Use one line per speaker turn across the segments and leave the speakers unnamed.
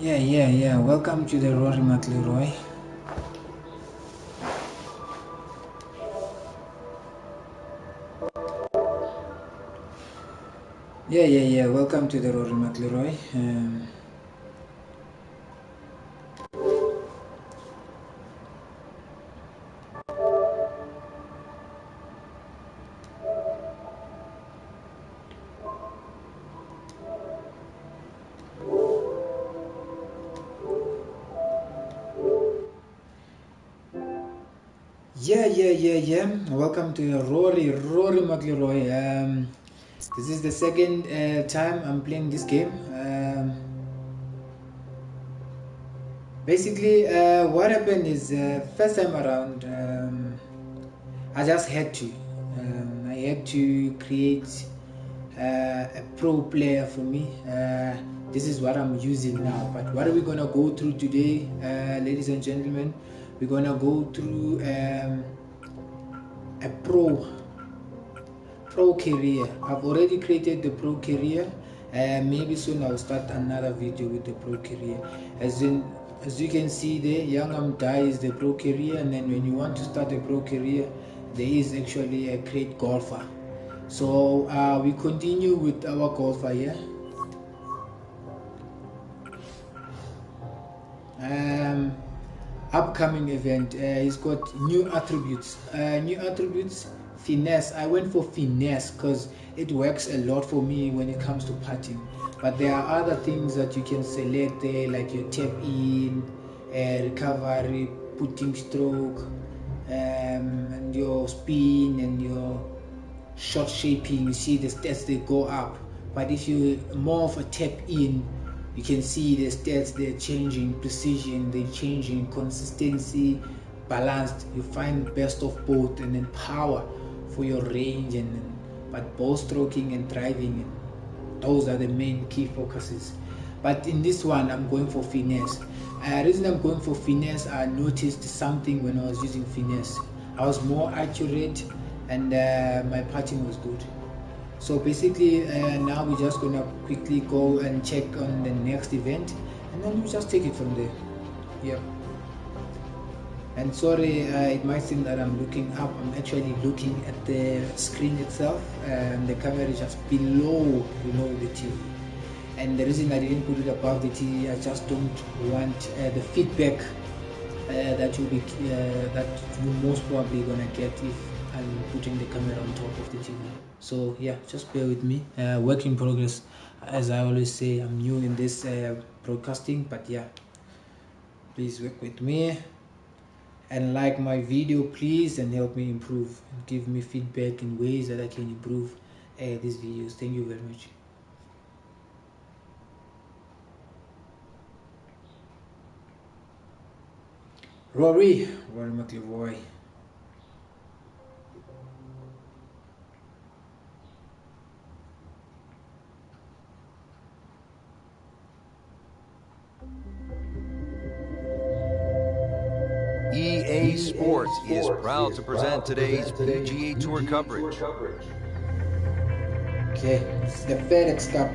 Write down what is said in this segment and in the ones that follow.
Yeah. Welcome to the Rory McIlroy. Yeah. Welcome to the Rory McIlroy. Yeah. Welcome to Rory McIlroy. This is the second time I'm playing this game. Basically, what happened is first time around, I just had to. I had to create a pro player for me. This is what I'm using now. But what are we gonna go through today, ladies and gentlemen? We're gonna go through a pro career. I've already created the pro career. Maybe soon I'll start another video with the pro career. As you can see there, Young Die is the pro career, and then when you want to start a pro career, there is actually a great golfer. So we continue with our golfer here. Upcoming event, he's got new attributes. Finesse. I went for finesse because it works a lot for me when it comes to putting. But there are other things that you can select there, like your tap in, recovery, putting stroke, and your spin and your shot shaping. You see the stats, they go up. But if you more of a tap in, you can see the stats, they're changing, precision, they're changing, consistency, balanced. You find best of both, and then power for your range, but ball stroking and driving, those are the main key focuses. But in this one, I'm going for finesse. Reason I'm going for finesse, I noticed something when I was using finesse. I was more accurate, and my putting was good. So basically, now we're just gonna quickly go and check on the next event, and then we'll just take it from there. Yeah. And sorry, it might seem that I'm looking up. I'm actually looking at the screen itself, and the camera is just below the TV. And the reason I didn't put it above the TV, I just don't want the feedback that you're most probably gonna get if I'm putting the camera on top of the TV. So yeah, just bear with me. Work in progress. As I always say, I'm new in this broadcasting, but yeah, please work with me and like my video, please, and help me improve and give me feedback in ways that I can improve these videos. Thank you very much. Rory McIlroy.
EA Sports is proud to present today's PGA Tour coverage.
Okay, it's the FedEx Cup.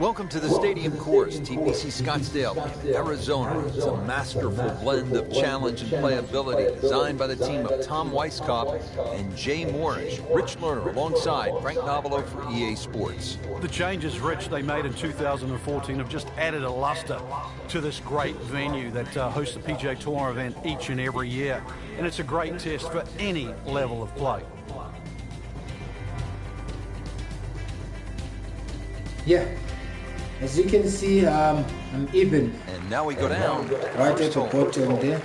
Welcome to the stadium course, TPC Scottsdale in Arizona. It's a masterful blend of challenge and playability designed by the team of Tom Weisskopf and Jay Moorish. Rich Lerner alongside Frank Novelo for EA Sports.
The changes, Rich, they made in 2014 have just added a luster to this great venue that hosts the PGA Tour event each and every year. And it's a great test for any level of play.
Yeah. As you can see, I'm even.
And now we go down.
Right at the bottom there.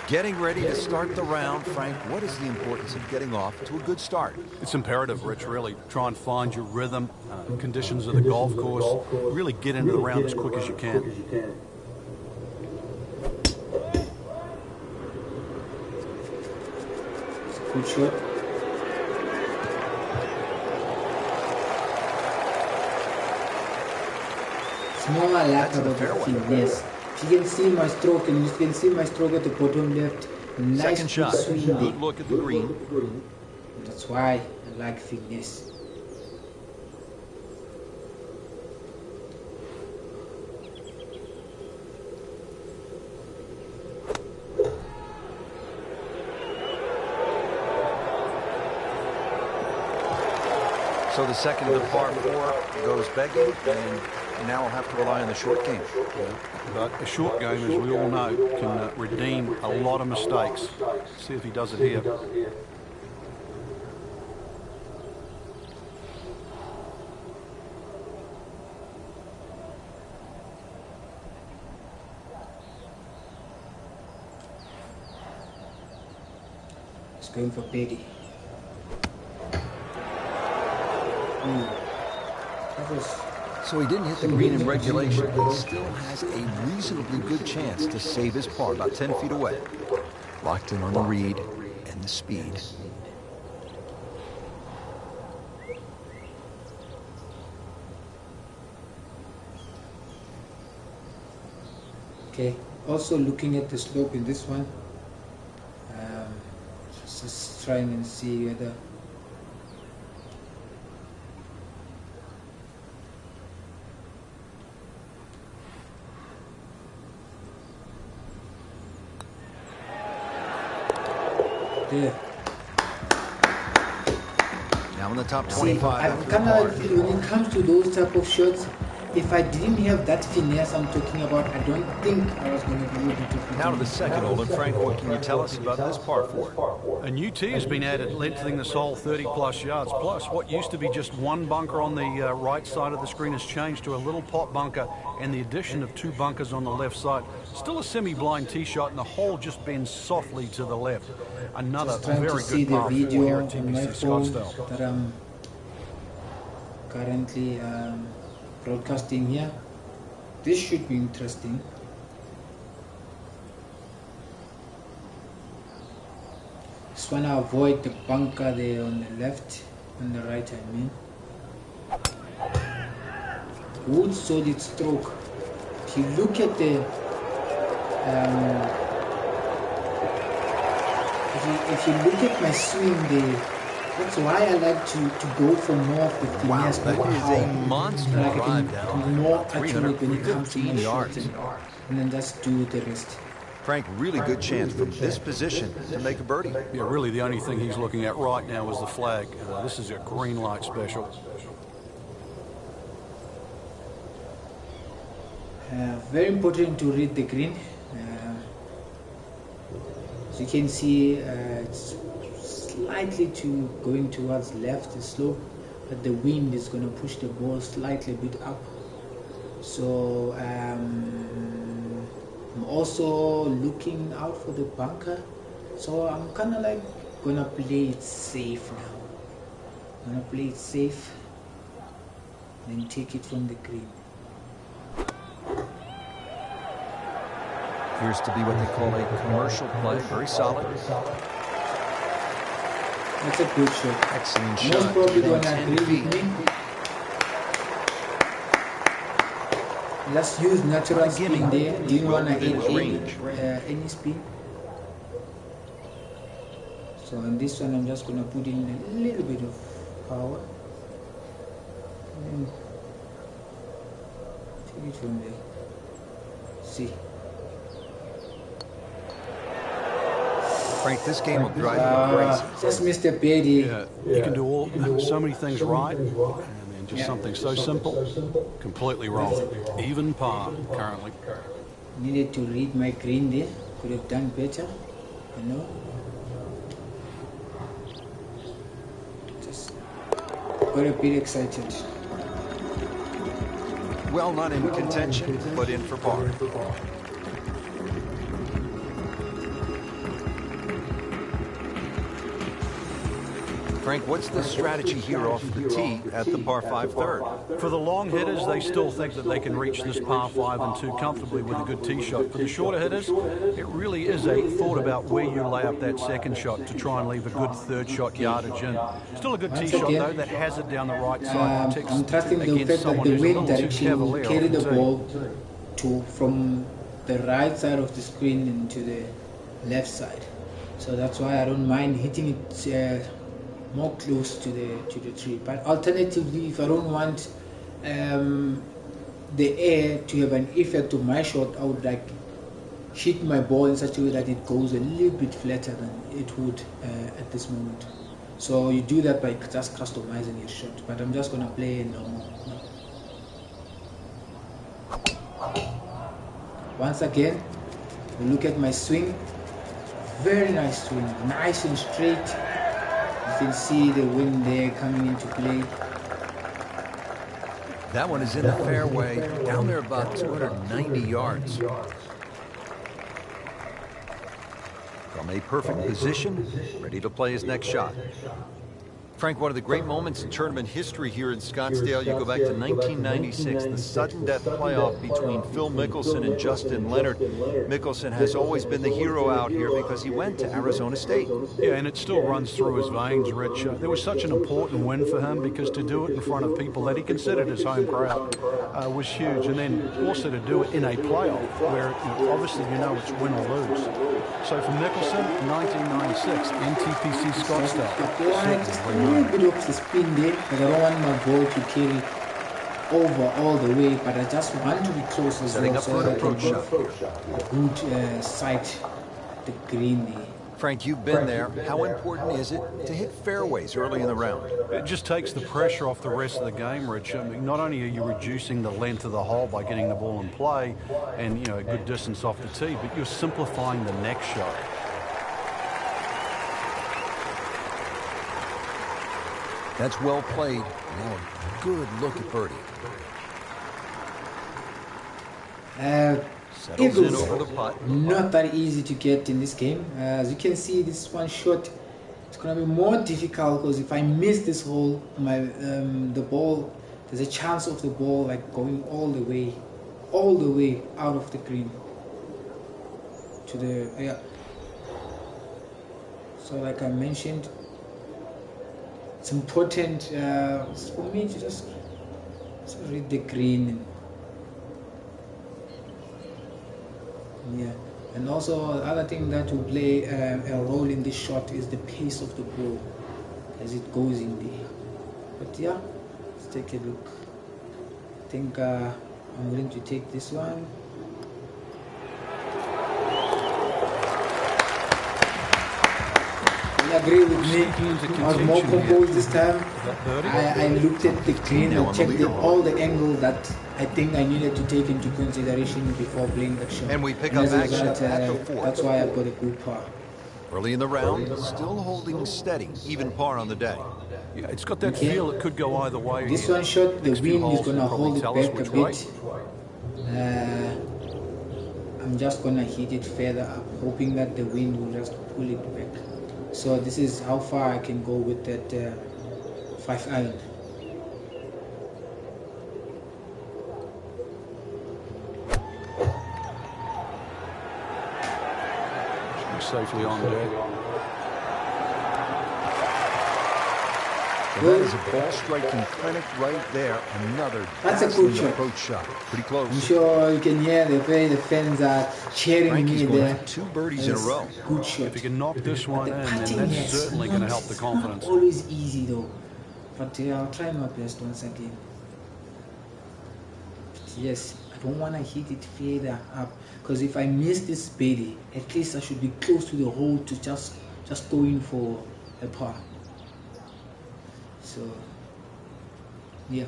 Getting ready to start the round. Frank, what is the importance of getting off to a good start?
It's imperative, Rich, really. Try and find your rhythm, conditions of the golf course. Really get into the round as quick as you can.
Good shot. Smaller lack of finesse. You can see my stroke, and you can see my stroke at the bottom left. Nice
second shot.
swing.
Good look at the green.
That's why I like finesse.
So the second of the par 4 goes begging, and now we'll have to rely on the short game.
But a short game, as we all know, can redeem a lot of mistakes. See if he does it here.
He's going for birdie.
So he didn't hit the green in regulation, but he still has a reasonably good chance to save his par, about 10 feet away. Locked in on the read and the speed.
Okay, also looking at the slope in this one, just trying and see whether there.
Now in the top
See,
25.
I kind of feel when it comes to those type of shots, if I didn't have that finesse I'm talking about, I don't think I was going to be able to put
Now to
in.
the second hole, and Frank, what can you tell us about this par 4?
A new tee has been added, lengthening this hole 30+ yards. Plus, what used to be just one bunker on the right side of the screen has changed to a little pot bunker, and the addition of 2 bunkers on the left side. Still a semi-blind tee shot, and the hole just bends softly to the left. Another
Just trying to
very
see
good
the
par 4
video
here at
on my
TPC
phone
Scottsdale.
that I'm currently broadcasting here. This should be interesting. Just want to avoid the bunker there on the left, on the right I mean. Good solid stroke. If you look at the if you look at my swing there, that's why I like to go for more of the finesse.
That is a monster
like I
drive
can
down.
be more accurate when it comes to my
315
shots,
yards.
and then just do the rest.
Frank, really good chance from this position to make a birdie.
Yeah, really the only thing he's looking at right now is the flag. This is a green light special.
Very important to read the green. As you can see, it's slightly going towards left, the slope, but the wind is going to push the ball slightly a bit up. So I'm also looking out for the bunker. So I'm kind of like going to play it safe now. I'm going to play it safe, then take it from the green.
Appears to be what they call a commercial play. Very solid.
That's a good shot.
Excellent shot.
Most probably
Within
gonna
10
agree
feet.
with me. Let's use natural spin there. Didn't want to
Within his
add
range.
any spin. So in this one, I'm just gonna put in a little bit of power. And take it from there. See.
Frank, this game will drive you crazy.
Just missed a birdie.
Yeah, you can do so many things right, and then just something so simple, completely wrong. Even par currently.
Needed to read my green there. Could have done better, you know. Just got a bit excited.
Well, not in contention, but in for par. Frank, what's the strategy here off the tee at the par 5 third?
For the long hitters, they still think that they can reach this par 5 and 2 comfortably with a good tee shot. For the shorter hitters, it really is a thought about where you lay up that second shot to try and leave a good third shot yardage in. Still a good tee shot, though, that has it down the right side. Protects
I'm trusting the
against
fact that
someone
the
who's a
wind
little too
direction will
cavalier
carry
off
the
tee.
ball from the right side of the screen into the left side. So that's why I don't mind hitting it more close to the tree. But alternatively, if I don't want the air to have an effect to my shot, I would like hit my ball in such a way that it goes a little bit flatter than it would at this moment. So you do that by just customizing your shot. But I'm just gonna play normal. Once again, we look at my swing. Very nice swing, nice and straight. You can see the wind there coming into play.
That one is in the fairway, down there about 290 yards. From a perfect position, ready to play his next shot. Frank, one of the great moments in tournament history here in Scottsdale, you go back to 1996, the sudden death playoff between Phil Mickelson and Justin Leonard. Mickelson has always been the hero out here because he went to Arizona State.
Yeah, and it still runs through his veins, Rich. There was such an important win for him because to do it in front of people that he considered his home crowd was huge. And then also to do it in a playoff where obviously it's win or lose. So for Mickelson, 1996, NTPC Scottsdale.
A little bit of the spin there, but I don't want my ball to carry over all the way, but I just want to be close as well, so that I can get a good sight at the green there.
Frank, you've been there. How important is it to hit fairways early in the round?
It just takes the pressure off the rest of the game, Rich. I mean, not only are you reducing the length of the hole by getting the ball in play and a good distance off the tee, but you're simplifying the next shot.
That's well played. Now a good look at birdie. Settles in over the putt.
Not that easy to get in this game. As you can see, this one shot, it's going to be more difficult because if I miss this hole, the ball, there's a chance of the ball like going all the way out of the green to the So like I mentioned, it's important for me to just read the green. Yeah, and also the other thing that will play a role in this shot is the pace of the ball as it goes in there. But yeah, let's take a look. I think I'm willing to take this one. Agree with me. I was more composed this time. I looked at the green and checked all the angles that I think I needed to take into consideration before playing that shot.
And we pick up action at the fourth.
That's why I've got a good par.
Early in the round, still holding steady, even par on the day.
Yeah, it's got that feel it could go either way.
This one shot, the wind is going to hold it back a bit. I'm just going to hit it further up, hoping that the wind will just pull it back. So this is how far I can go with that 5-iron.
Safely on deck.
Well, that is a ball striking clinic right there. Another
That's a good shot.
Approach shot. Pretty close.
I'm sure you can hear the way the fans are cheering me there.
2 birdies in a row.
Good shot.
If you can knock this one in, then that's certainly going to help the confidence.
Always easy though, but I'll try my best once again. But yes, I don't want to hit it further up because if I miss this birdie, at least I should be close to the hole to just go in for a par. So yeah.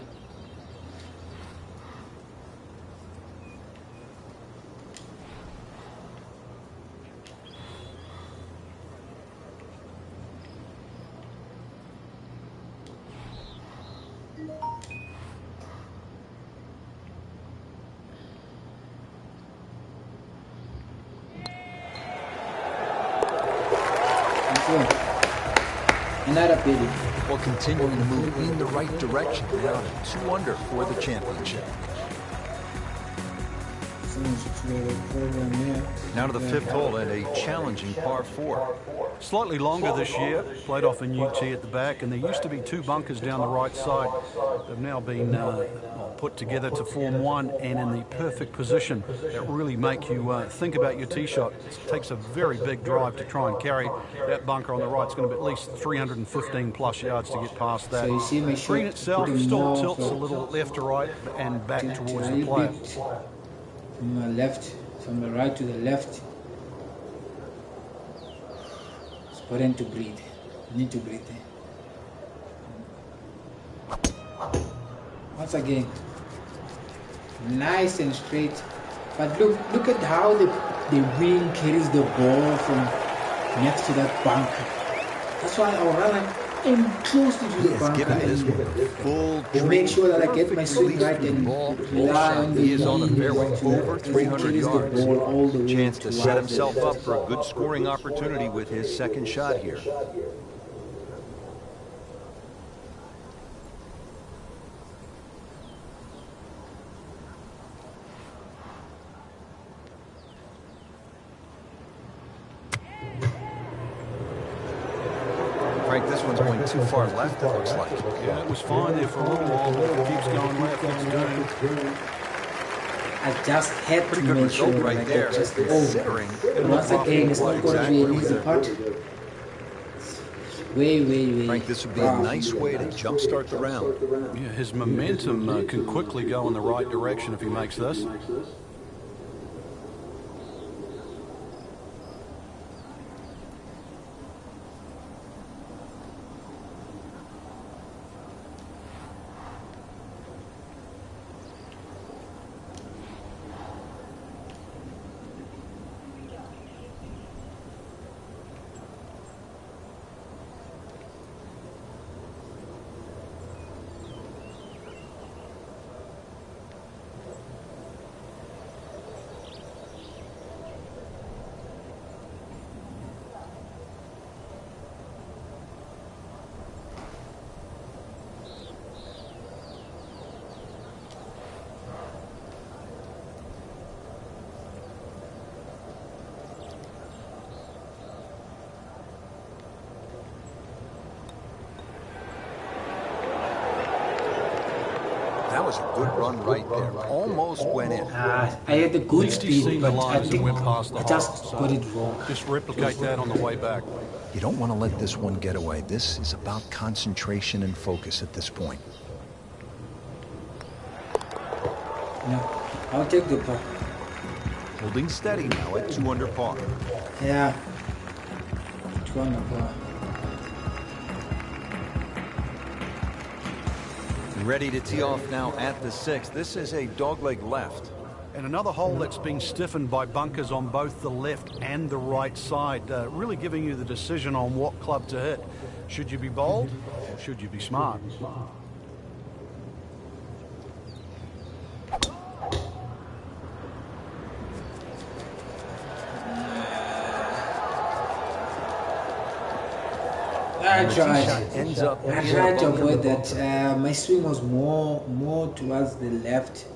Another birdie.
Well, continuing to move in the right direction, now to 2 under for the championship. Now to the 5th hole and a challenging par 4.
Slightly longer this year, played off a new tee at the back, and there used to be 2 bunkers down the right side. They've now been put together to form one and in the perfect position that really make you think about your tee shot. It takes a very big drive to try and carry that bunker on the right. It's going to be at least 315 plus yards to get past that.
So you see my shot,
green itself still tilts a little left to right and back towards the player.
From the left, from the right to the left. It's important to breathe. You need to breathe there. Once again, nice and straight. But look at how the wing carries the ball from next to that bunker. That's why I'll rather aim closely to the bunker and make sure that I get my swing right and rely on the
He is on the
wing
fairway over 300 yards.
All the way
Chance to set
towards
himself
it.
up for a good scoring opportunity with his second shot here. Frank, this one's going too far left, it looks like.
Yeah, it was fine there for a little while, but if it keeps going left, it's doomed.
I just had
Pretty
to
good
make
result
sure
right
that I
there,
get just over.
considering
But once again, it's not going to be an easy putt. Way.
Frank, this would be a nice way to jumpstart the round.
Yeah, his momentum can quickly go in the right direction if he makes this.
That was a good run right there. Almost went in.
I had a good speed, but I think I just got it wrong.
Just replicate that on the way back.
You don't want to let this one get away. This is about concentration and focus at this point.
No, I'll take the par.
Holding steady now at 2 under par.
Yeah, 2 under par.
Ready to tee off now at the 6th. This is a dogleg left.
And another hole that's been stiffened by bunkers on both the left and the right side, really giving you the decision on what club to hit. Should you be bold or should you be smart?
I tried.
Ends up
I tried to avoid that. My swing was more towards the left.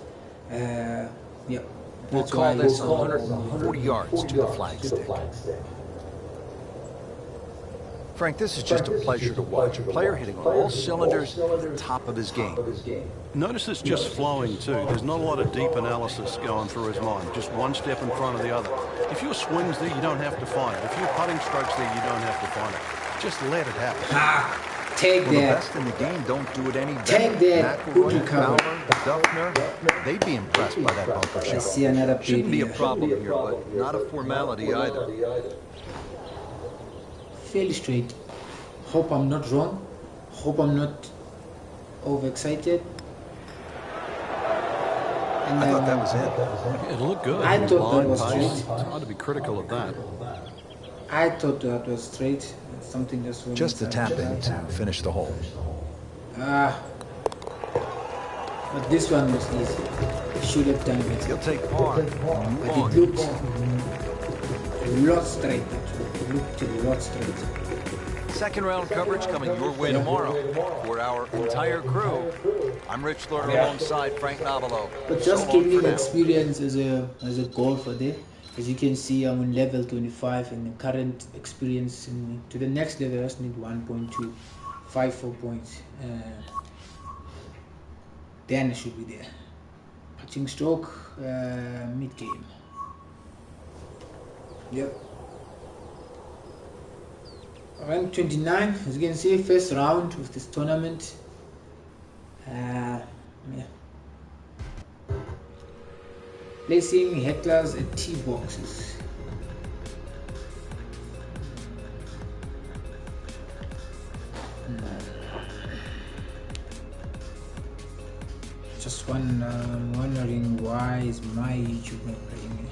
Yeah.
We'll
That's
call
why
this 140 yards to the flagstick. Frank, this is just a pleasure to watch. A player hitting on all cylinders at the top of his game.
Notice it's just flowing too. There's not a lot of deep analysis going through his mind. Just one step in front of the other. If your swing's there, you don't have to find it. If your putting stroke's there, you don't have to find it. Just let it happen.
Take
Well, the
that.
best in the game don't do it any better.
Take that. Good
McIlroy,
recovery.
Fowler, Duffner, they'd be impressed by that bunker
I
shot.
see another pin
Shouldn't be a
here.
problem here, but not a formality either.
Fairly straight. Hope I'm not wrong. Hope I'm not overexcited. And
I thought that was it.
It looked good.
I thought that
Line,
was
pace.
straight.
It's hard to be critical of that.
I thought that was straight. Something just went
Just a
inside.
tap in to finish the hole.
But this one was easy. I should have done it.
He'll take par and move
But
on.
it looked a lot straight. It looked a lot straight.
Second round coverage coming your way tomorrow. For our entire crew, I'm Rich Lord alongside Frank Navalo.
But just
So long
giving
for now.
experience as a golfer there. As you can see, I'm on level 25 and the current experience to the next level I just need 1.2, 4 points. Then I should be there. Pitching stroke, mid game. Yep. Rank 29, as you can see, first round of this tournament. Yeah. Placing hecklers at tee boxes. wondering why is my YouTube not playing it.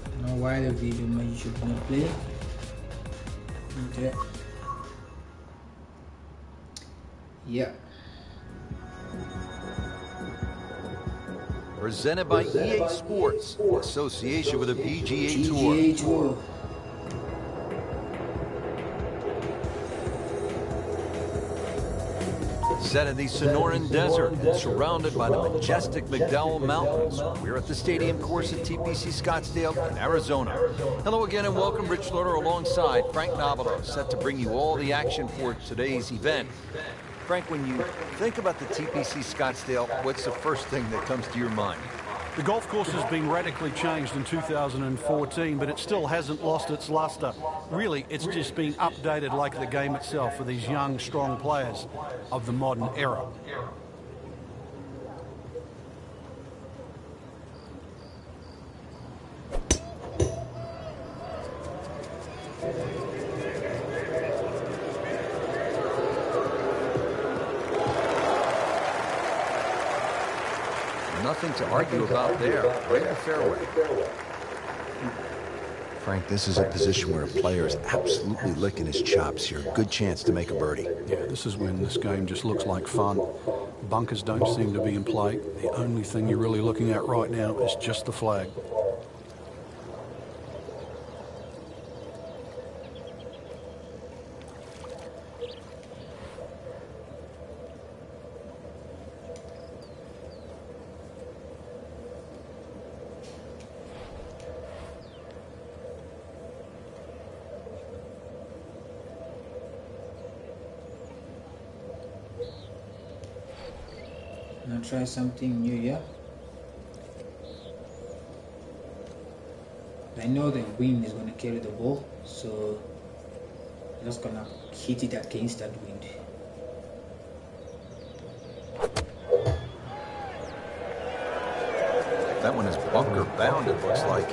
I don't know why the video my YouTube not playing. Okay. Yeah.
Presented by EA Sports, in association with the PGA Tour. Set in the Sonoran Desert and surrounded by the majestic McDowell Mountains, we're at the stadium course at TPC Scottsdale in Arizona. Hello again and welcome. Rich Lerner alongside Frank Nobilo, set to bring you all the action for today's event. Frank, when you think about the TPC Scottsdale, what's the first thing that comes to your mind?
The golf course has been radically changed in 2014, but it still hasn't lost its luster. Really, it's just been updated like the game itself for these young, strong players of the modern era.
Nothing to argue about there. Right in the fairway. Frank, this is a position where a player is absolutely licking his chops here. Good chance to make a birdie.
Yeah, this is when this game just looks like fun. Bunkers don't seem to be in play. The only thing you're really looking at right now is just the flag.
Now try something new, yeah? I know the wind is going to carry the ball, so I'm just going to hit it against that wind.
That one is bunker bound, it looks like.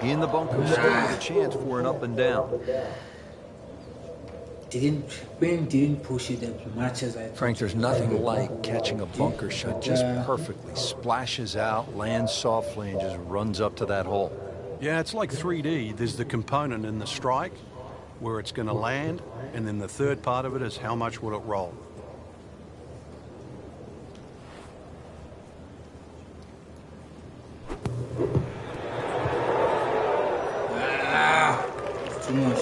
In the bunker, still with a chance for an up and down.
Wind didn't push it as much as I thought.
Frank, there's nothing like catching a bunker shot just perfectly. Splashes out, lands softly, and just runs up to that hole.
Yeah, it's like 3D. There's the component in the strike where it's going to land, and then the third part of it is how much will it roll.
Too much.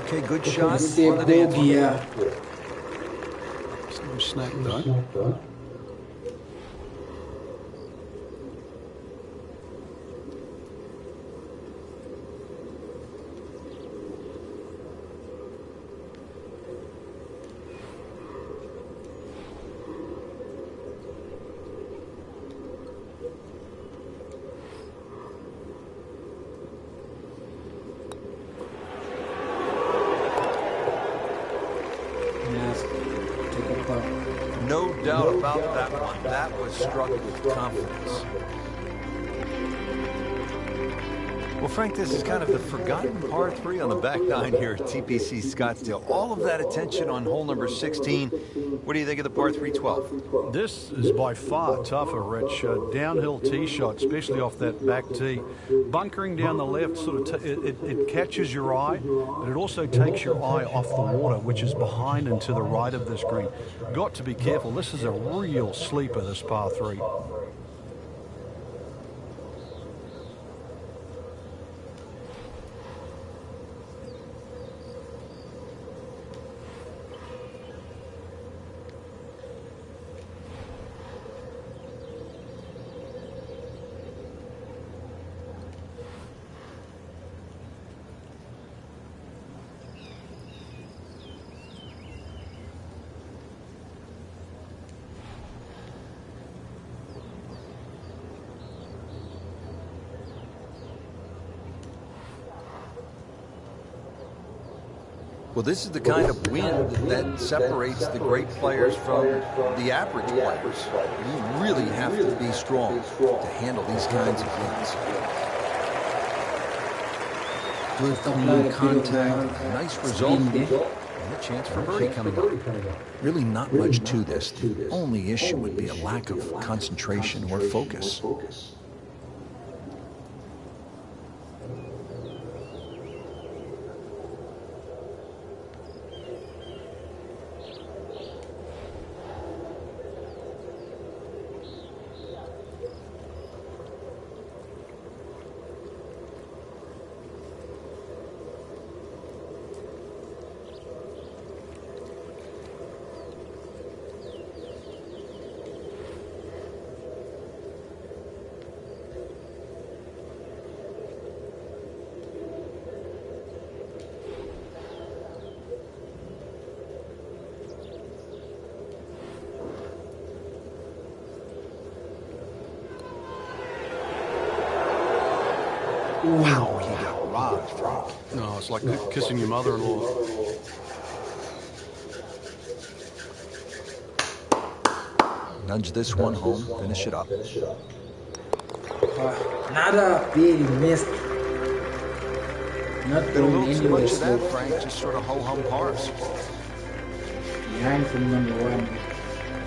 Okay, good shot.
Stay
On the dance floor.
yeah.
It's no snack though.
No doubt about that one. That was struck with confidence. Well, Frank, this is kind of the forgotten par 3 on the back nine here at TPC Scottsdale. All of that attention on hole number 16. What do you think of the par 3 12?
This is by far tougher, Rich. Downhill tee shot, especially off that back tee. Bunkering down the left, sort of it catches your eye, but it also takes your eye off the water, which is behind and to the right of this green. Got to be careful. This is a real sleeper, this par 3.
Well, this is the kind of wind that separates the great players from the average players. You really have to be strong to handle these kinds of winds. Good,
Just apply
clean
a bit of
contact, nice result,
spin there.
and a chance for birdie coming up. Really not much to this. The only issue would be a lack of concentration or focus. Wow, he got rocked, Frank.
No, it's like kissing your mother-in-law.
Nudge this one home, finish it up.
Another big missed. Not
Been a
going
little too
anywhere
much of that,
slow.
Frank. Just sort of ho-hum pars.
Behind from number one.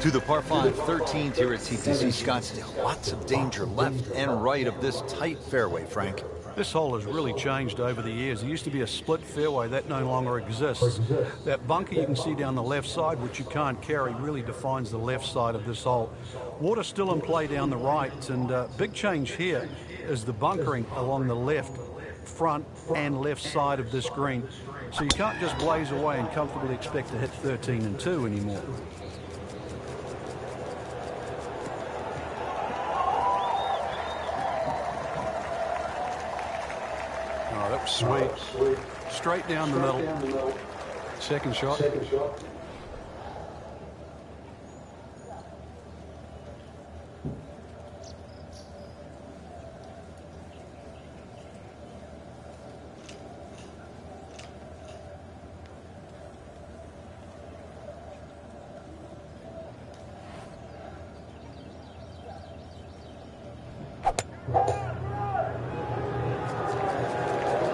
To the par 5 13th here at TPC Scottsdale. Lots of danger left and right of this tight fairway, Frank.
This hole has really changed over the years. There used to be a split fairway. That no longer exists. That bunker you can see down the left side, which you can't carry, really defines the left side of this hole. Water still in play down the right, and big change here is the bunkering along the left front and left side of this green. So you can't just blaze away and comfortably expect to hit 13 and 2 anymore. Oh, that was sweet. Straight down the middle. Second shot.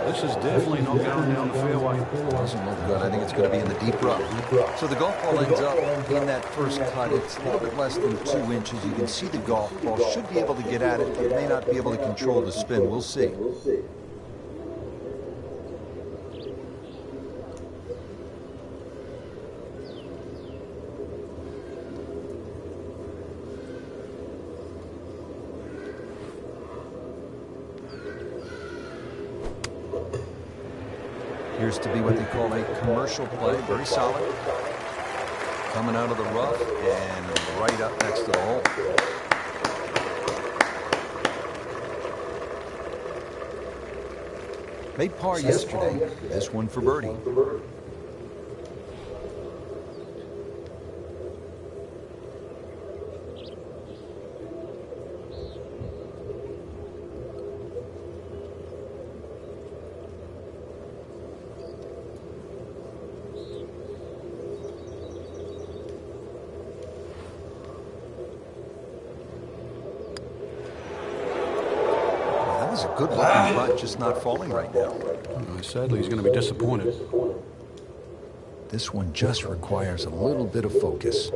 This is definitely not going down the fairway.
Doesn't look good. I think it's going to be in the deep rough. So the golf ball ends up in that first cut. It's a little bit less than 2 inches. You can see the golf ball should be able to get at it, but may not be able to control the spin. We'll see. Appears to be what they call a commercial play. Very solid. Coming out of the rough and right up next to the hole. Made par yesterday. This one for birdie. A good looking putt, just not falling right now.
Sadly, he's going to be disappointed.
This one just requires a little bit of focus.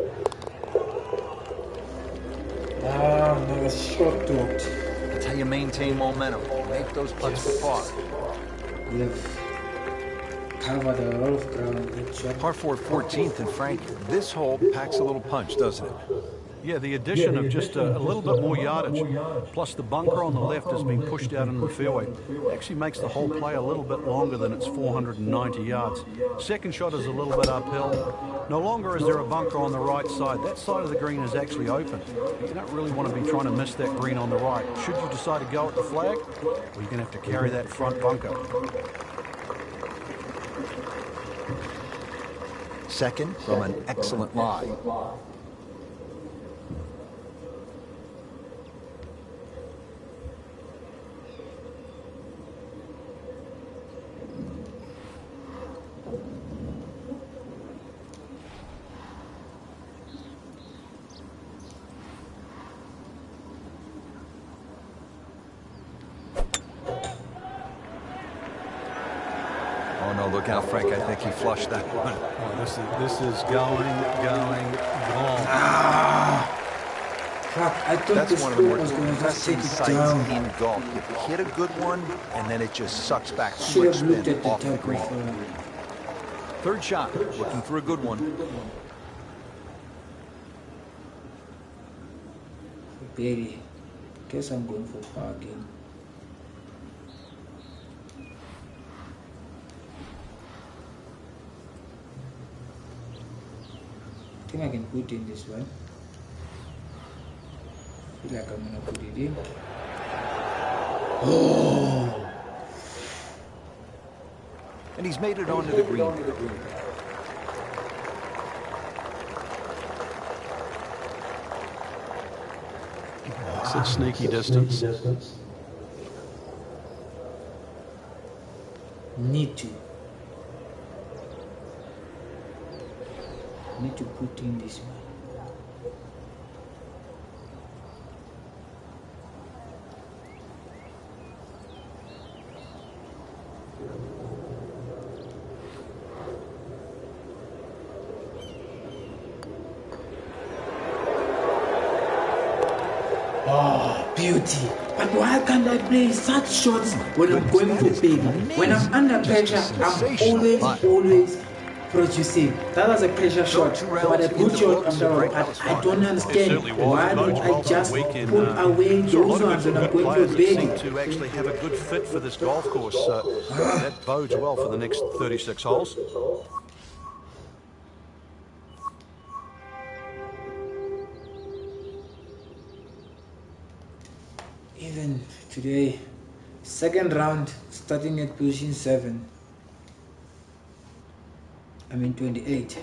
Another short dropped.
That's how you maintain momentum. Make those putts for par.
We have covered a lot of ground. Good shot.
Par 4 14th, and Frank, this hole packs a little punch, doesn't it?
Yeah, the addition of just a little bit more yardage, plus the bunker on the left has been pushed out into the fairway, actually makes the whole play a little bit longer than its 490 yards. Second shot is a little bit uphill. No longer is there a bunker on the right side. That side of the green is actually open. You don't really want to be trying to miss that green on the right. Should you decide to go at the flag, well, you're going to have to carry that front bunker.
Second from an excellent lie. Oh, look out, Frank. I think he flushed that one.
Oh, this is going, gone.
Fuck, I thought
That's
this
one of the more
was going to just take
depressing
it
sights
down.
in golf. You hit a good one, and then it just sucks back too
Should
much
have looked
spin
at the
off the
top
green.
of
Third shot, looking for a good one.
Bailey. Guess I'm going for parking. I think I can put in this one. I feel like I'm gonna put it in. Oh!
And he's made it onto the green.
It's a sneaky distance.
Need to put in this one. Oh, beauty. But why can't I play such shots when I'm going for big? When I'm under pressure, I'm always producing. That was a pressure shot, but a good shot under. I don't understand. Why don't I just pull away those ones when I'm going for big?
Seem to actually have a good fit for this golf course. That bodes well for the next 36 holes.
Even today, second round, starting at position 7. I mean 28.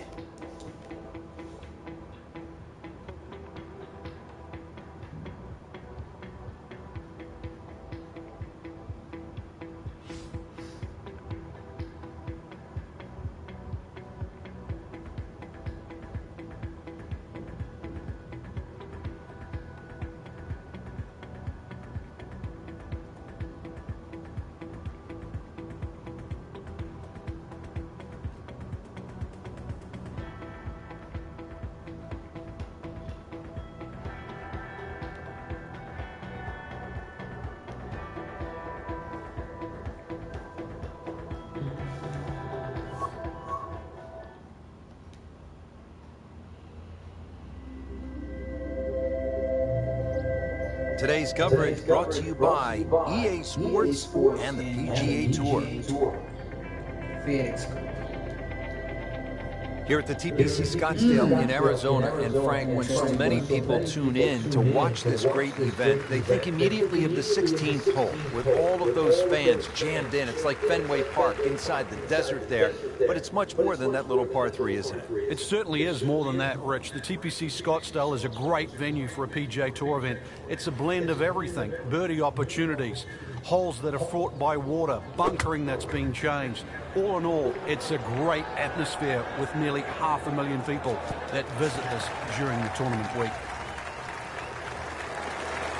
Today's coverage brought to you by EA Sports and the PGA Tour.
Felix.
Here at the TPC Scottsdale in Arizona, and Frank, when so many people tune in to watch this great event, they think immediately of the 16th hole, with all of those fans jammed in. It's like Fenway Park inside the desert there, but it's much more than that little par 3, isn't it?
It certainly is more than that, Rich. The TPC Scottsdale is a great venue for a PGA Tour event. It's a blend of everything: birdie opportunities, holes that are fraught by water, bunkering that's been changed. All in all, it's a great atmosphere with nearly 500,000 people that visit this during the tournament week.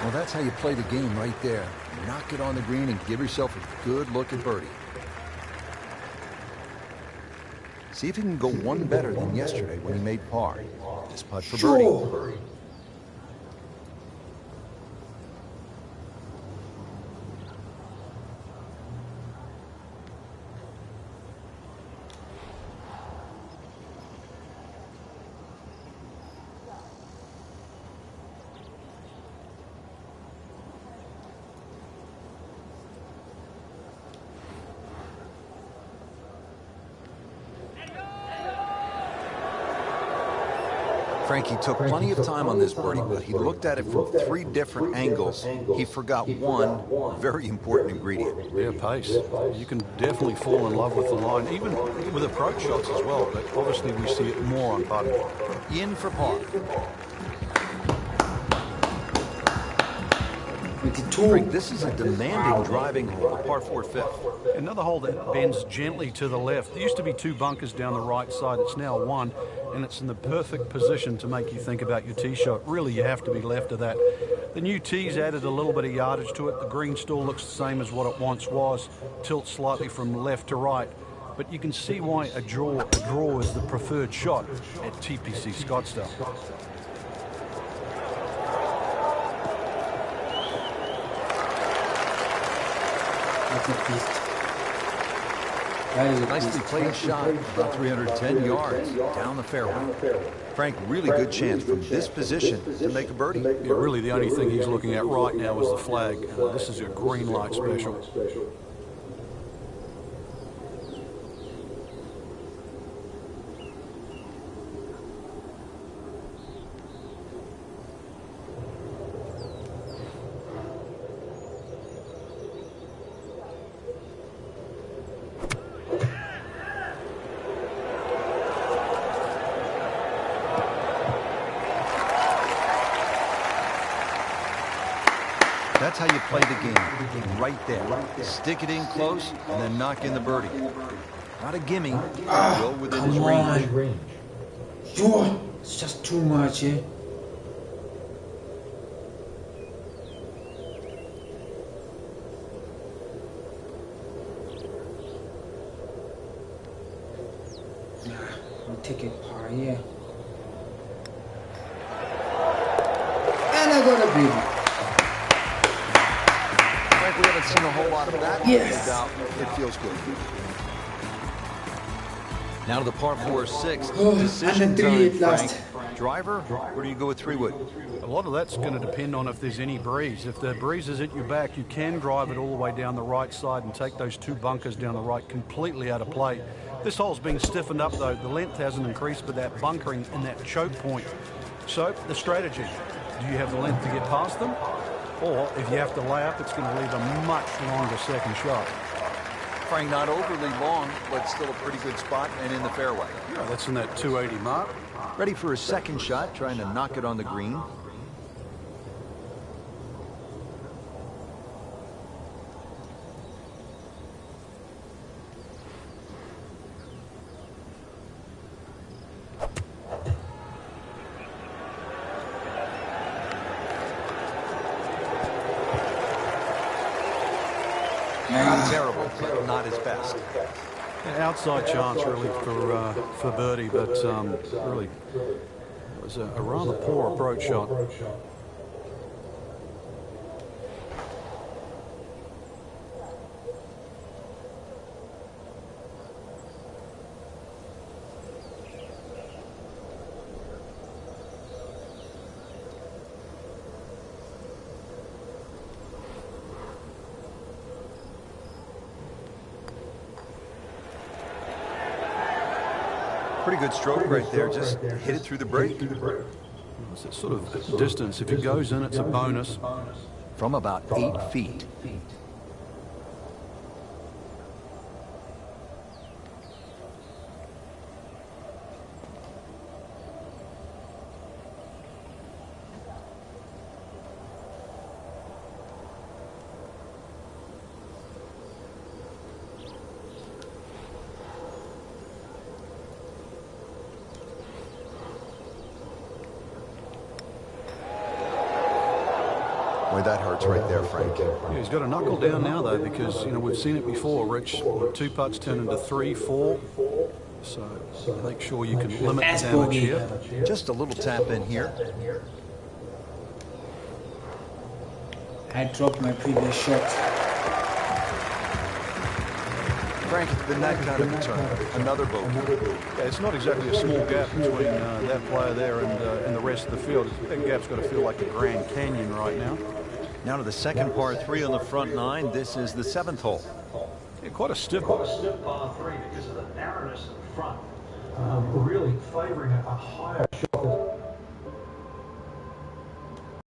Well, that's how you play the game right there. Knock it on the green and give yourself a good look at birdie. See if he can go one better than yesterday when he made par. This putt for birdie. Frankie took plenty of time on this birdie, but he looked at it from 3 different angles. He forgot one very important ingredient.
Yeah, pace. You can definitely fall in love with the line, even with approach shots as well, but obviously we see it more on putting.
In for par. Frank, this is a demanding driving hole, the par 4 fifth.
Another hole that bends gently to the left. There used to be 2 bunkers down the right side. It's now 1, and it's in the perfect position to make you think about your tee shot. Really, you have to be left of that. The new tee's added a little bit of yardage to it. The green still looks the same as what it once was. Tilts slightly from left to right. but you can see why a draw is the preferred shot at TPC Scottsdale.
That's a beast. That is a
Nicely
beast.
played shot, about 310 yards down the fairway. Frank, really good chance from this position to make a birdie.
Yeah, really the only thing he's looking at right now is the flag. This is a green light special.
That's how you play the game, right there. Stick it in close and then knock in the birdie. Not a gimme, well within his range.
Yo, it's just too much, eh? Nah, I'll take it par, yeah. And I got a baby.
We haven't seen a whole lot of that.
Yes.
No doubt it feels good. Now to the par 4-6. Decision time, Frank. Driver, or do you go with 3-wood?
A lot of that's going to depend on if there's any breeze. If the breeze is at your back, you can drive it all the way down the right side and take those two bunkers down the right completely out of play. This hole's being stiffened up, though. The length hasn't increased, but that bunkering and that choke point. So the strategy, do you have the length to get past them? Or if you have to lay up, it's going to leave a much longer second shot.
Frank, not overly long, but still a pretty good spot and in the fairway.
Yeah, that's in that 280 mark.
Ready for his second shot, trying to knock it on the green. Not terrible, but not his best.
Outside chance really for birdie, but really it was a rather poor approach shot.
Pretty good stroke right there. Just hit it through the break.
It's that sort of distance. If it goes in, it's a bonus.
From about 8 feet. Boy, that hurts right there, Frank.
Yeah, he's got to knuckle down now, though, because, you know, we've seen it before, Rich. 2 putts turn into 3, 4. So make sure you can limit the damage here.
Just a little tap in here.
I dropped my previous shot.
Frank, the night kind of turn. Another bogey.
Yeah, it's not exactly a small gap between that player there and the rest of the field. That gap's got to feel like the Grand Canyon right now.
Now to the second par 3 on the front 9. This is the 7th hole.
Yeah, quite a stiff
Par 3 because of the narrowness of the front. Really favouring a higher shot